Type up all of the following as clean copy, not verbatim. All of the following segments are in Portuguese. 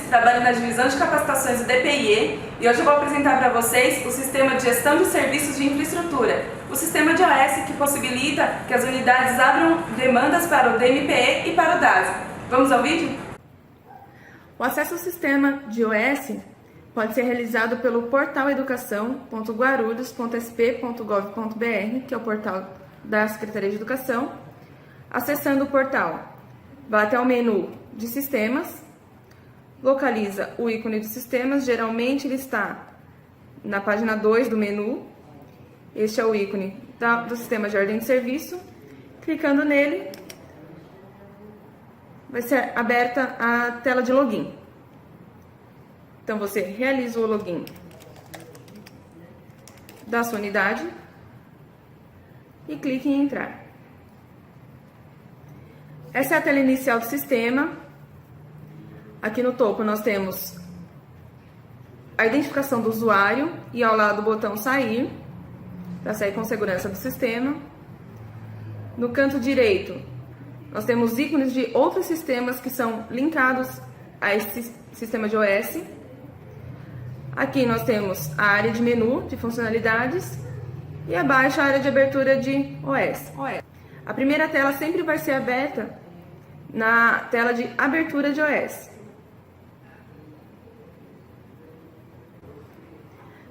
trabalho na divisão de capacitações do DPIE e hoje eu vou apresentar para vocês o sistema de gestão de serviços de infraestrutura, o sistema de OS que possibilita que as unidades abram demandas para o DMPE e para o DASI. Vamos ao vídeo? O acesso ao sistema de OS pode ser realizado pelo portal educação.guarulhos.sp.gov.br, que é o portal da Secretaria de Educação. Acessando o portal, vai até o menu de sistemas, localiza o ícone de sistemas, geralmente ele está na página 2 do menu. Este é o ícone do sistema de ordem de serviço. Clicando nele, vai ser aberta a tela de login. Então, você realiza o login da sua unidade e clique em entrar. Essa é a tela inicial do sistema. Aqui no topo nós temos a identificação do usuário e ao lado o botão sair, para sair com segurança do sistema. No canto direito, nós temos ícones de outros sistemas que são linkados a esse sistema de OS. Aqui nós temos a área de menu de funcionalidades e abaixo a área de abertura de OS. A primeira tela sempre vai ser aberta na tela de abertura de OS.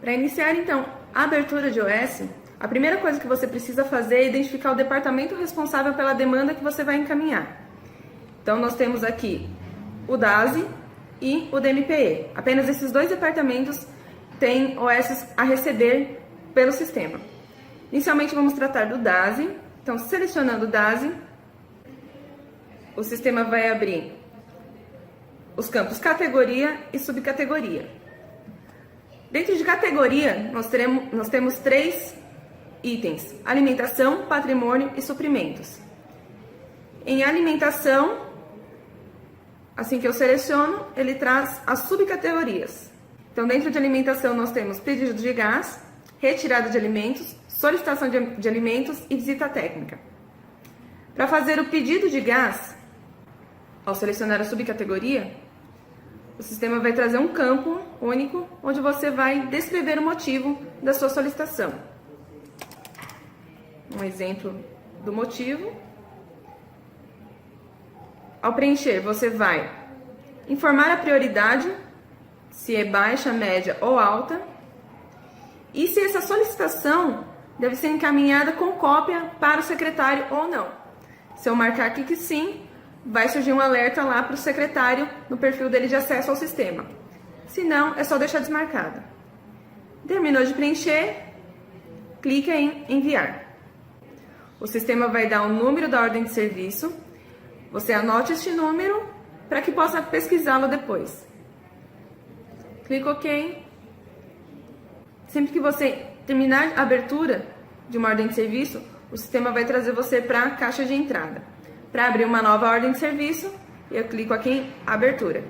Para iniciar, então, a abertura de OS, a primeira coisa que você precisa fazer é identificar o departamento responsável pela demanda que você vai encaminhar. Então, nós temos aqui o DASI e o DMPE. Apenas esses dois departamentos têm OS a receber pelo sistema. Inicialmente, vamos tratar do DASI. Então, selecionando o DASI, o sistema vai abrir os campos categoria e subcategoria. Dentro de categoria, nós temos 3 itens: alimentação, patrimônio e suprimentos. Em alimentação, assim que eu seleciono, ele traz as subcategorias. Então, dentro de alimentação, nós temos pedido de gás, retirada de alimentos, solicitação de alimentos e visita técnica. Para fazer o pedido de gás, ao selecionar a subcategoria, o sistema vai trazer um campo único onde você vai descrever o motivo da sua solicitação. Um exemplo do motivo. Ao preencher, você vai informar a prioridade, se é baixa, média ou alta, e se essa solicitação deve ser encaminhada com cópia para o secretário ou não. Se eu marcar aqui que sim, vai surgir um alerta lá para o secretário no perfil dele de acesso ao sistema. Se não, é só deixar desmarcado. Terminou de preencher, clica em enviar. O sistema vai dar o número da ordem de serviço. Você anote este número para que possa pesquisá-lo depois. Clica OK. Sempre que você terminar a abertura de uma ordem de serviço, o sistema vai trazer você para a caixa de entrada. Para abrir uma nova ordem de serviço, eu clico aqui em abertura.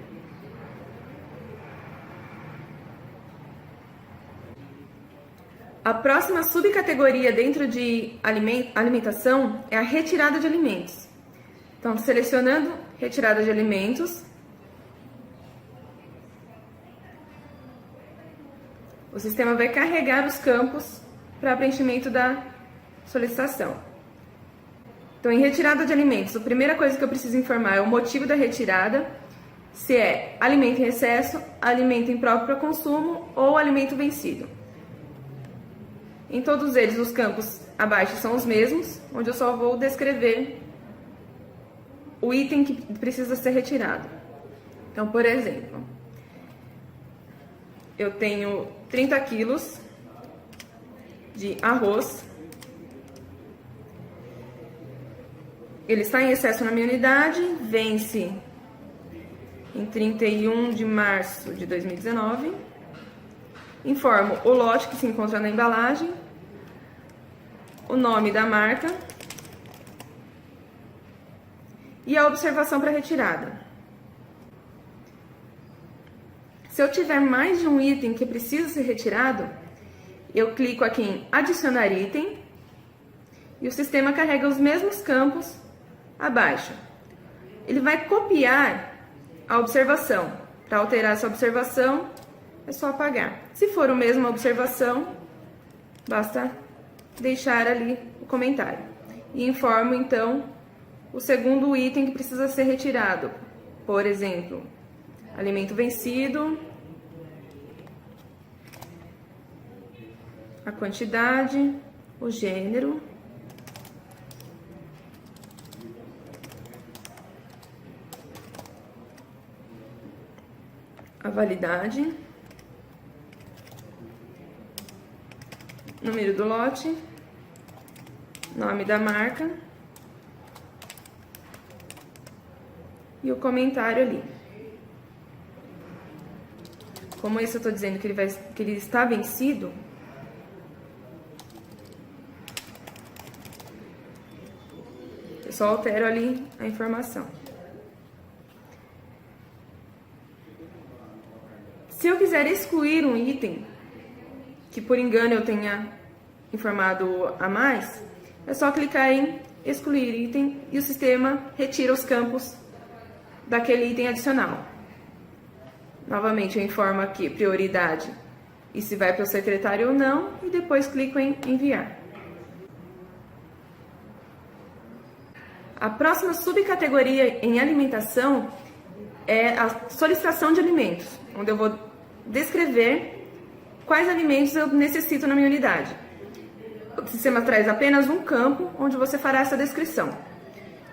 A próxima subcategoria dentro de alimentação é a retirada de alimentos. Então, selecionando retirada de alimentos, o sistema vai carregar os campos para preenchimento da solicitação. Então, em retirada de alimentos, a primeira coisa que eu preciso informar é o motivo da retirada, se é alimento em excesso, alimento impróprio para consumo ou alimento vencido. Em todos eles, os campos abaixo são os mesmos, onde eu só vou descrever o item que precisa ser retirado. Então, por exemplo, eu tenho 30 quilos de arroz. Ele está em excesso na minha unidade, vence em 31 de março de 2019. Informo o lote que se encontra na embalagem, o nome da marca e a observação para retirada. Se eu tiver mais de um item que precisa ser retirado, eu clico aqui em adicionar item e o sistema carrega os mesmos campos abaixo. Ele vai copiar a observação. Para alterar essa observação, é só apagar. Se for a mesma observação, basta deixar ali o comentário. E informo, então, o segundo item que precisa ser retirado. Por exemplo, alimento vencido, a quantidade, o gênero, a validade, número do lote, nome da marca e o comentário ali. Como esse eu estou dizendo que ele está vencido, eu só altero ali a informação. Se eu quiser excluir um item, que por engano eu tenha informado a mais, é só clicar em excluir item e o sistema retira os campos daquele item adicional. Novamente eu informo aqui prioridade e se vai para o secretário ou não, e depois clico em enviar. A próxima subcategoria em alimentação é a solicitação de alimentos, onde eu vou descrever quais alimentos eu necessito na minha unidade. O sistema traz apenas um campo onde você fará essa descrição.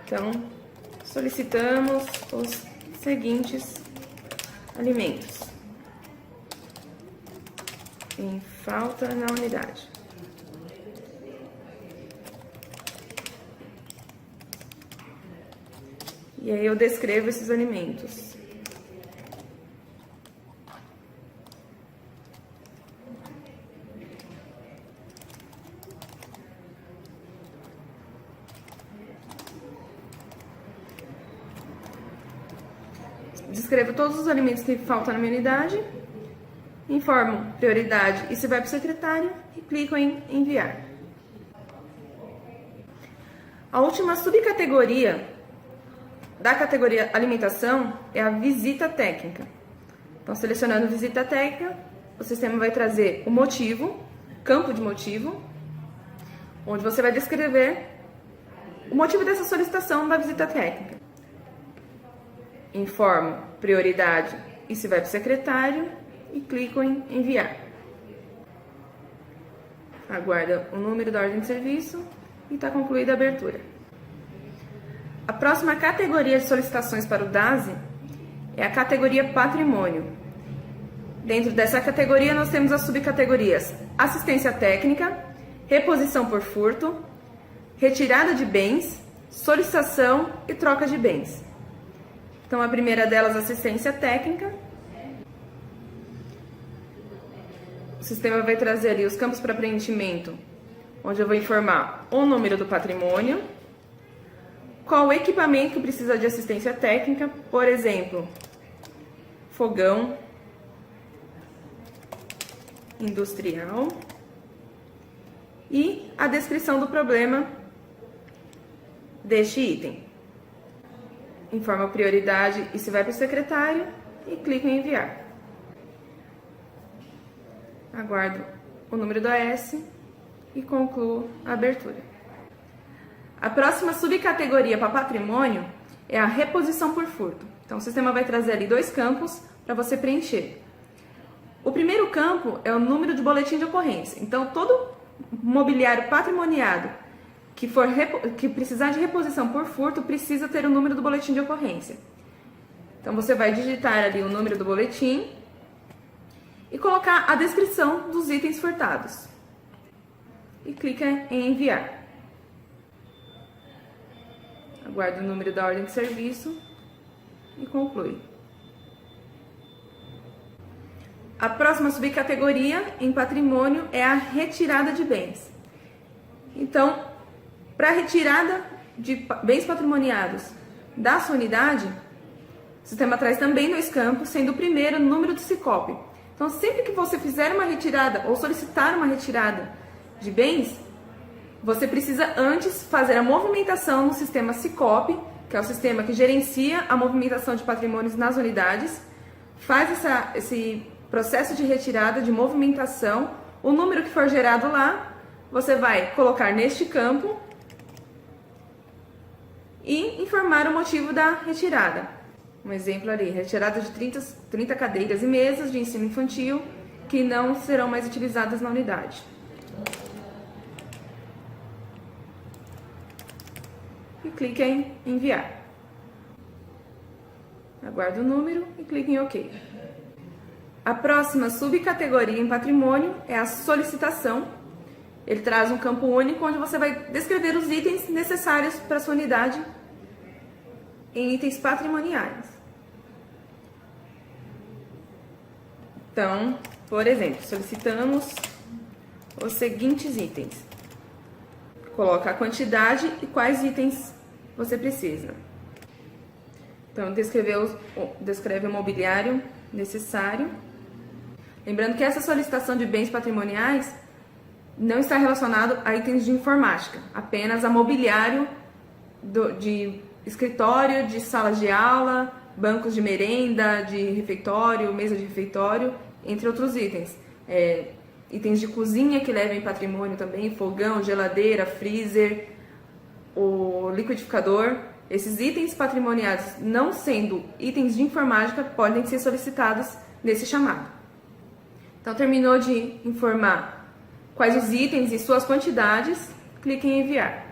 Então, solicitamos os seguintes alimentos em falta na unidade. E aí eu descrevo esses alimentos. Descrevo todos os alimentos que faltam na minha unidade, informo prioridade e se vai para o secretário e clico em enviar. A última subcategoria da categoria alimentação é a visita técnica. Então, selecionando visita técnica, o sistema vai trazer o motivo, campo de motivo, onde você vai descrever o motivo dessa solicitação da visita técnica. Informo prioridade e se vai para o secretário e clico em enviar. Aguarda o número da ordem de serviço e está concluída a abertura. A próxima categoria de solicitações para o DASE é a categoria patrimônio. Dentro dessa categoria nós temos as subcategorias assistência técnica, reposição por furto, retirada de bens, solicitação e troca de bens. Então, a primeira delas, assistência técnica. O sistema vai trazer ali os campos para preenchimento, onde eu vou informar o número do patrimônio, qual o equipamento que precisa de assistência técnica, por exemplo, fogão industrial, e a descrição do problema deste item. Informa a prioridade e se vai para o secretário e clico em enviar. Aguardo o número do AS e concluo a abertura. A próxima subcategoria para patrimônio é a reposição por furto. Então, o sistema vai trazer ali dois campos para você preencher. O primeiro campo é o número de boletim de ocorrência. Então, todo mobiliário patrimoniado que precisar de reposição por furto precisa ter o número do boletim de ocorrência. Então, você vai digitar ali o número do boletim e colocar a descrição dos itens furtados. E clica em enviar. Aguardo o número da ordem de serviço e conclui. A próxima subcategoria em patrimônio é a retirada de bens. Então, para a retirada de bens patrimoniados da sua unidade, o sistema traz também dois campos, sendo o primeiro o número do SICOP. Então, sempre que você fizer uma retirada ou solicitar uma retirada de bens, você precisa antes fazer a movimentação no sistema SICOP, que é o sistema que gerencia a movimentação de patrimônios nas unidades, faz esse processo de retirada, de movimentação. O número que for gerado lá, você vai colocar neste campo e informar o motivo da retirada. Um exemplo ali, retirada de 30 cadeiras e mesas de ensino infantil que não serão mais utilizadas na unidade. E clique em enviar. Aguarde o número e clique em OK. A próxima subcategoria em patrimônio é a solicitação. Ele traz um campo único onde você vai descrever os itens necessários para a sua unidade em itens patrimoniais. Então, por exemplo, solicitamos os seguintes itens. Coloca a quantidade e quais itens você precisa. Então, descreve o mobiliário necessário. Lembrando que essa solicitação de bens patrimoniais não está relacionado a itens de informática, apenas a mobiliário de escritório, de salas de aula, bancos de merenda, de refeitório, mesa de refeitório, entre outros itens. Itens de cozinha que levem patrimônio também, fogão, geladeira, freezer, o liquidificador. Esses itens patrimoniais, não sendo itens de informática, podem ser solicitados nesse chamado. Então, terminou de informar quais os itens e suas quantidades, clique em enviar.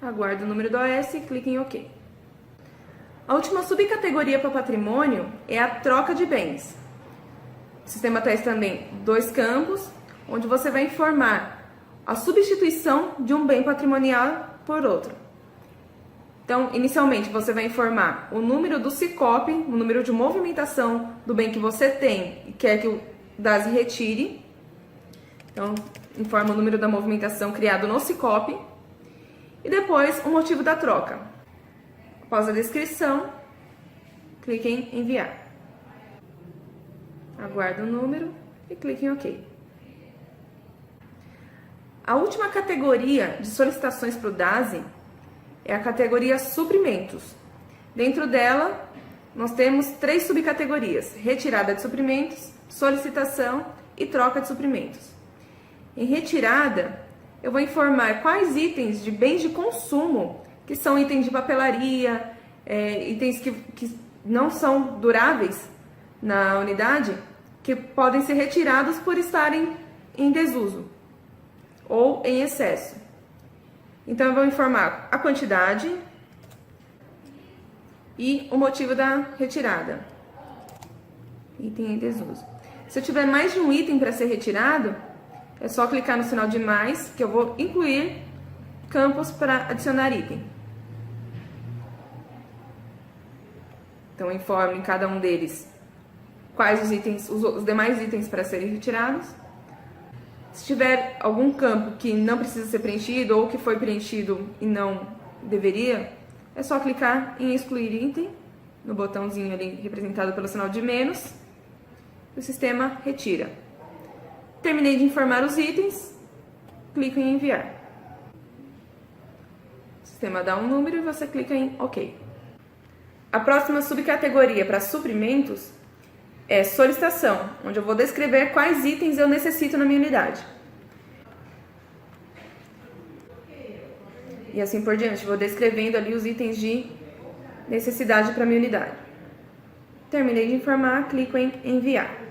Aguarde o número do OS e clique em OK. A última subcategoria para patrimônio é a troca de bens. O sistema traz também 2 campos, onde você vai informar a substituição de um bem patrimonial por outro. Então, inicialmente, você vai informar o número do SICOP, o número de movimentação do bem que você tem e quer que o DASI retire. Então, informa o número da movimentação criado no SICOP. E depois, o motivo da troca. Após a descrição, clique em enviar. Aguarde o número e clique em OK. A última categoria de solicitações para o DASI é a categoria suprimentos. Dentro dela, nós temos 3 subcategorias: retirada de suprimentos, solicitação e troca de suprimentos. Em retirada, eu vou informar quais itens de bens de consumo, que são itens de papelaria, itens que não são duráveis na unidade, que podem ser retirados por estarem em desuso ou em excesso. Então, eu vou informar a quantidade e o motivo da retirada. Item em desuso. Se eu tiver mais de um item para ser retirado, é só clicar no sinal de mais, que eu vou incluir campos para adicionar item. Então, eu informo em cada um deles quais os itens, os demais itens para serem retirados. Se tiver algum campo que não precisa ser preenchido ou que foi preenchido e não deveria, é só clicar em excluir item, no botãozinho ali representado pelo sinal de menos, e o sistema retira. Terminei de informar os itens, clico em enviar. O sistema dá um número e você clica em OK. A próxima subcategoria para suprimentos é solicitação, onde eu vou descrever quais itens eu necessito na minha unidade. E assim por diante, vou descrevendo ali os itens de necessidade para a minha unidade. Terminei de informar, clico em enviar.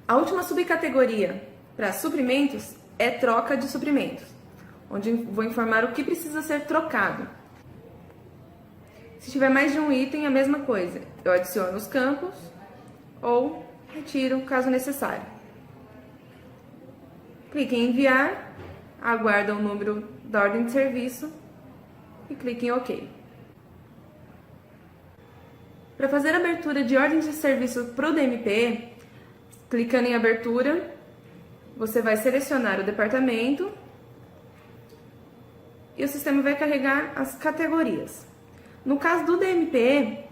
A última subcategoria para suprimentos é troca de suprimentos, onde vou informar o que precisa ser trocado. Se tiver mais de um item, a mesma coisa. Eu adiciono os campos ou retiro, caso necessário. Clique em enviar, aguarda o número da ordem de serviço e clique em OK. Para fazer a abertura de ordem de serviço para o DMP, clicando em abertura, você vai selecionar o departamento e o sistema vai carregar as categorias. No caso do DMP,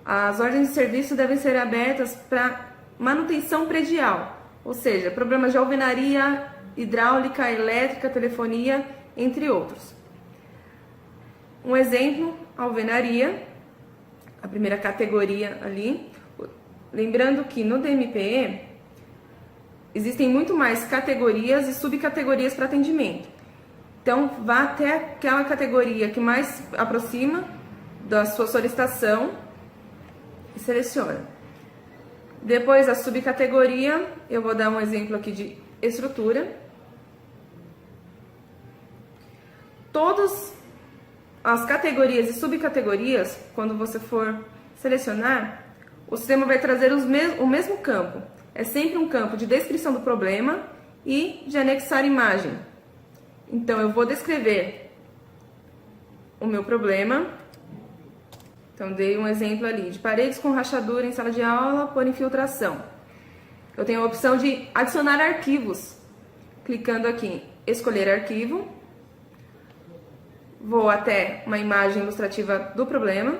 as ordens de serviço devem ser abertas para manutenção predial, ou seja, problemas de alvenaria, hidráulica, elétrica, telefonia entre outros. Um exemplo, alvenaria, a primeira categoria ali. Lembrando que no DMPE existem muito mais categorias e subcategorias para atendimento. Então, vá até aquela categoria que mais aproxima da sua solicitação e seleciona. Depois, a subcategoria, eu vou dar um exemplo aqui de estrutura. Todas as categorias e subcategorias, quando você for selecionar, o sistema vai trazer o mesmo campo. É sempre um campo de descrição do problema e de anexar imagem. Então, eu vou descrever o meu problema. Então, dei um exemplo ali de paredes com rachadura em sala de aula por infiltração. Eu tenho a opção de adicionar arquivos. Clicando aqui em escolher arquivo. Vou até uma imagem ilustrativa do problema.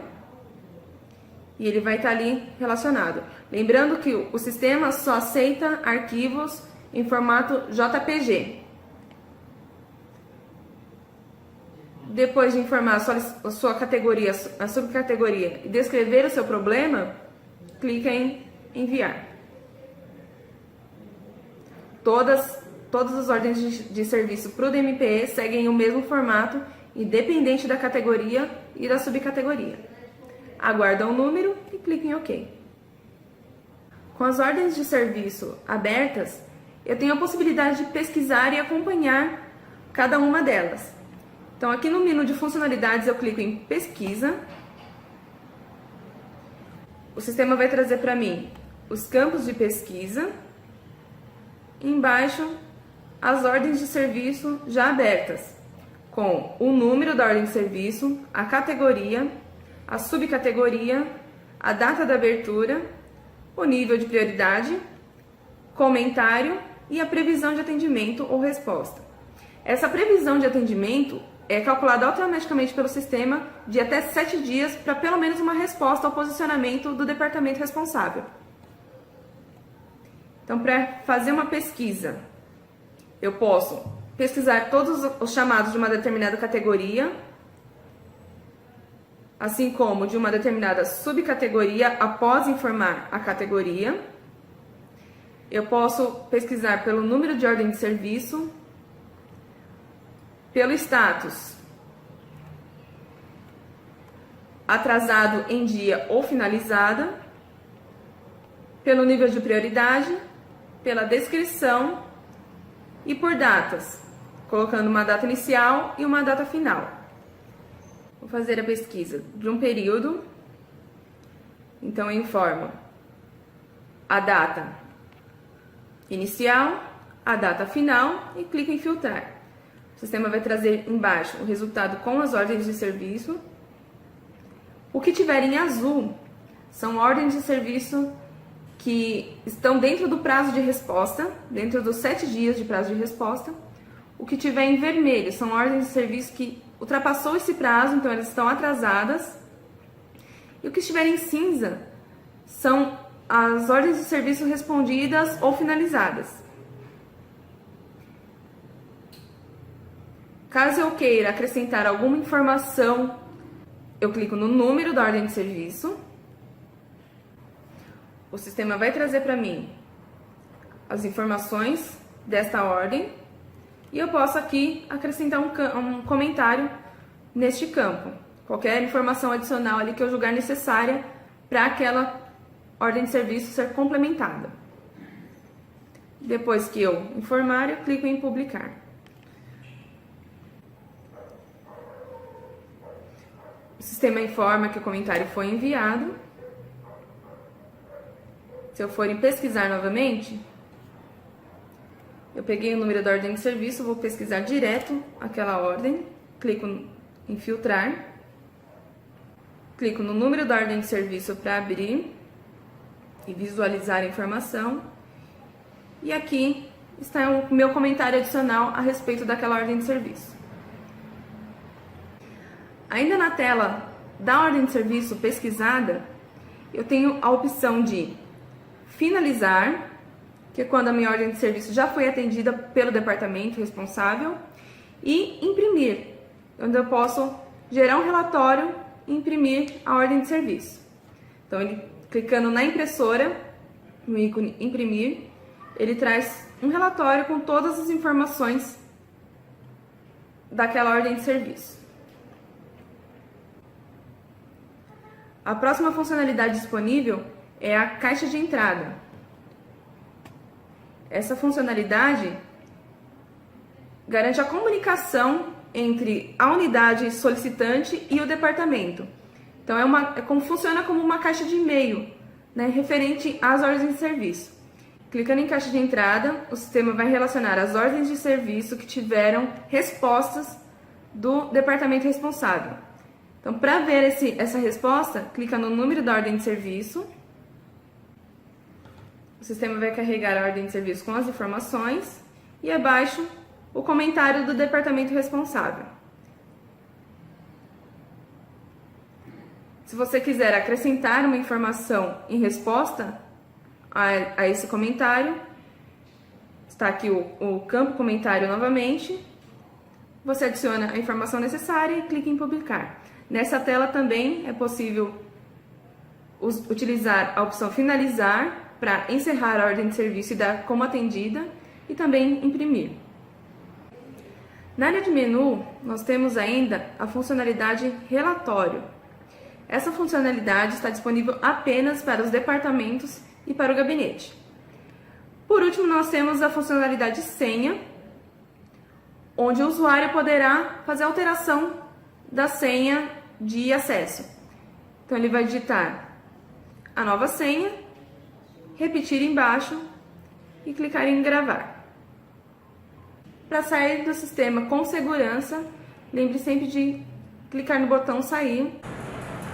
E ele vai estar ali relacionado. Lembrando que o sistema só aceita arquivos em formato JPG. Depois de informar a sua categoria, a subcategoria e descrever o seu problema, clica em enviar. Todas as ordens de serviço para o DMPE seguem o mesmo formato, independente da categoria e da subcategoria. Aguarda um número e clica em OK. Com as ordens de serviço abertas, eu tenho a possibilidade de pesquisar e acompanhar cada uma delas. Então, aqui no menu de funcionalidades, eu clico em pesquisa. O sistema vai trazer para mim os campos de pesquisa. Embaixo, as ordens de serviço já abertas, com o número da ordem de serviço, a categoria, a subcategoria, a data da abertura, o nível de prioridade, comentário e a previsão de atendimento ou resposta. Essa previsão de atendimento é calculada automaticamente pelo sistema de até 7 dias para pelo menos uma resposta ao posicionamento do departamento responsável. Então, para fazer uma pesquisa, eu posso pesquisar todos os chamados de uma determinada categoria, assim como de uma determinada subcategoria após informar a categoria. Eu posso pesquisar pelo número de ordem de serviço, pelo status, atrasado em dia ou finalizada, pelo nível de prioridade, pela descrição e por datas, colocando uma data inicial e uma data final. Vou fazer a pesquisa de um período, então eu informo a data inicial, a data final e clico em filtrar. O sistema vai trazer embaixo o resultado com as ordens de serviço. O que tiver em azul são ordens de serviço que estão dentro do prazo de resposta, dentro dos 7 dias de prazo de resposta. O que tiver em vermelho são ordens de serviço que ultrapassou esse prazo, então elas estão atrasadas. E o que estiver em cinza são as ordens de serviço respondidas ou finalizadas. Caso eu queira acrescentar alguma informação, eu clico no número da ordem de serviço. O sistema vai trazer para mim as informações desta ordem e eu posso aqui acrescentar um comentário neste campo. Qualquer informação adicional ali que eu julgar necessária para aquela ordem de serviço ser complementada. Depois que eu informar, eu clico em publicar. O sistema informa que o comentário foi enviado. Se eu for em pesquisar novamente, eu peguei o número da ordem de serviço, vou pesquisar direto aquela ordem, clico em filtrar, clico no número da ordem de serviço para abrir e visualizar a informação. E aqui está o meu comentário adicional a respeito daquela ordem de serviço. Ainda na tela da ordem de serviço pesquisada, eu tenho a opção de finalizar, que é quando a minha ordem de serviço já foi atendida pelo departamento responsável, e imprimir, onde eu posso gerar um relatório e imprimir a ordem de serviço. Então, clicando na impressora, no ícone imprimir, ele traz um relatório com todas as informações daquela ordem de serviço. A próxima funcionalidade disponível é a caixa de entrada. Essa funcionalidade garante a comunicação entre a unidade solicitante e o departamento. Então, funciona como uma caixa de e-mail, né, referente às ordens de serviço. Clicando em caixa de entrada, o sistema vai relacionar as ordens de serviço que tiveram respostas do departamento responsável. Então, para ver essa resposta, clica no número da ordem de serviço. O sistema vai carregar a ordem de serviço com as informações e abaixo o comentário do departamento responsável. Se você quiser acrescentar uma informação em resposta a esse comentário, está aqui o campo comentário novamente. Você adiciona a informação necessária e clica em publicar. Nessa tela também é possível utilizar a opção finalizar para encerrar a ordem de serviço e dar como atendida e também imprimir. Na área de menu, nós temos ainda a funcionalidade relatório. Essa funcionalidade está disponível apenas para os departamentos e para o gabinete. Por último, nós temos a funcionalidade senha, onde o usuário poderá fazer alteração da senha de acesso. Então, ele vai digitar a nova senha, repetir embaixo e clicar em gravar. Para sair do sistema com segurança, lembre sempre de clicar no botão sair.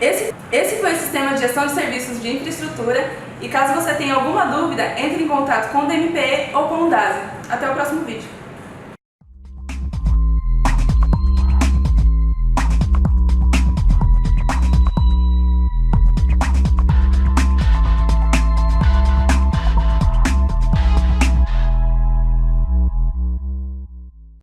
Esse foi o Sistema de Gestão de Serviços de Infraestrutura e caso você tenha alguma dúvida, entre em contato com o DMPE ou com o DASE. Até o próximo vídeo.